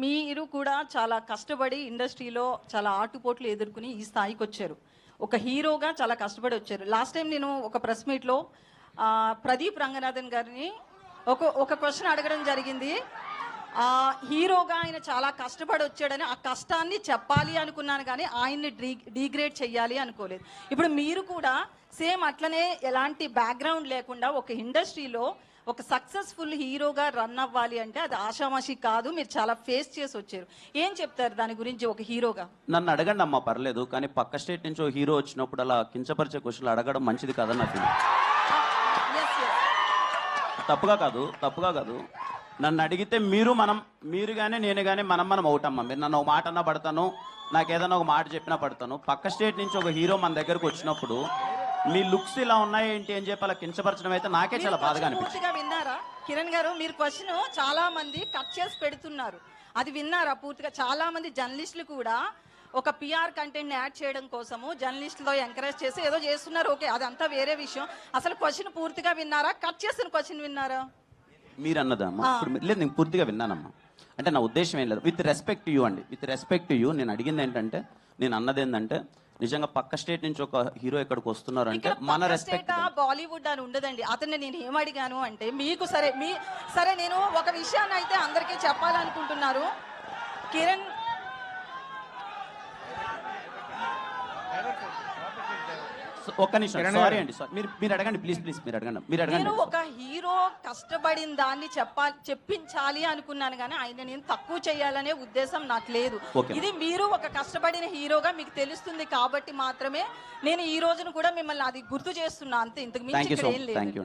మీరు కూడా చాలా కష్టపడి ఇండస్ట్రీలో చాలా ఆటుపోట్లు ఎదుర్కొని ఈ స్థాయికి వచ్చారు. ఒక హీరోగా చాలా కష్టపడి వచ్చారు. లాస్ట్ టైం నేను ఒక ప్రెస్ మీట్లో ప్రదీప్ రంగనాథన్ గారిని ఒక క్వశ్చన్ అడగడం జరిగింది. హీరోగా ఆయన చాలా కష్టపడి వచ్చాడని ఆ కష్టాన్ని చెప్పాలి అనుకున్నాను, కానీ ఆయన్ని డీగ్రేడ్ చెయ్యాలి అనుకోలేదు. ఇప్పుడు మీరు కూడా సేమ్ అట్లనే ఎలాంటి బ్యాక్గ్రౌండ్ లేకుండా ఒక ఇండస్ట్రీలో ఒక సక్సెస్ఫుల్ హీరోగా రన్ అవ్వాలి అంటే అది ఆషామాషి కాదు. మీరు చాలా ఫేస్ చేసి వచ్చారు. ఏం చెప్తారు దాని గురించి ఒక హీరోగా? నన్ను అడగండి అమ్మా, పర్లేదు. కానీ పక్క స్టేట్ నుంచి ఓ హీరో వచ్చినప్పుడు అలా కించపరిచే క్వశ్చన్లు అడగడం మంచిది కాదని నా ఫీలింగ్. తప్పుగా కాదు. నన్ను అడిగితే మీరు కానీ నేను కానీ మనం అవుతామ్మా. మీరు నన్ను ఒక మాట అన్నా పడతాను, నాకు ఏదైనా ఒక మాట చెప్పినా పడతాను. పక్క స్టేట్ నుంచి ఒక హీరో మన దగ్గరకు వచ్చినప్పుడు మీ లుక్స్ ఇలా ఉన్నాయి ఏంటి అని చెప్పి అలా కించపరచడం అయితే నాకే చాలా బాధగా అనిపించింది. విన్నారా కిరణ్ గారు? మీరు క్వశ్చన్ చాలా మంది కట్ చేసి పెడుతున్నారు, అది విన్నారా పూర్తిగా? చాలా మంది జర్నలిస్టులు కూడా ఒక పిఆర్ కంటెంట్ యాడ్ చేయడం కోసము జర్నలిస్టులో ఎంకరేజ్ చేసి ఏదో చేస్తున్నారు. ఓకే, అదంతా వేరే విషయం. అసలు క్వశ్చన్ పూర్తిగా విన్నారా? కట్ చేసిన క్వశ్చన్ విన్నారా? మీరు అన్నదమ్మా లేదు, నేను పూర్తిగా విన్నానమ్మా. అంటే నా ఉద్దేశం ఏం లేదు. విత్ రెస్పెక్ట్ యూ అండి, విత్ రెస్పెక్ట్ యూ నేను అడిగింది ఏంటంటే, నేను అన్నది ఏంటంటే, నిజంగా పక్క స్టేట్ నుంచి ఒక హీరో ఇక్కడికి వస్తున్నారు అంటే మన రెస్పెక్ట్. బాలీవుడ్ అని ఉండదండి. అతన్ని నేను ఏమడిగాను అంటే, మీకు సరే నేను ఒక విషయాన్ని అయితే అందరికీ చెప్పాలనుకుంటున్నారు. కిరణ్ ఒక్క నిమిషం, సారీ అండి, మీరు అడగండి ప్లీజ్, మీరు అడగండి. నేను ఒక హీరో కష్టపడిన దాన్ని చెప్పించాలి అనుకున్నాను, కానీ ఆయన నేను తక్కువ చేయాలనే ఉద్దేశం నాకు లేదు. ఇది మీరు ఒక కష్టపడిన హీరోగా మీకు తెలుస్తుంది కాబట్టి మాత్రమే నేను ఈ రోజును కూడా మిమ్మల్ని అది గుర్తు చేస్తున్నా, అంతే. ఇంతకు మించి ఇక్కడ ఏం లేదు.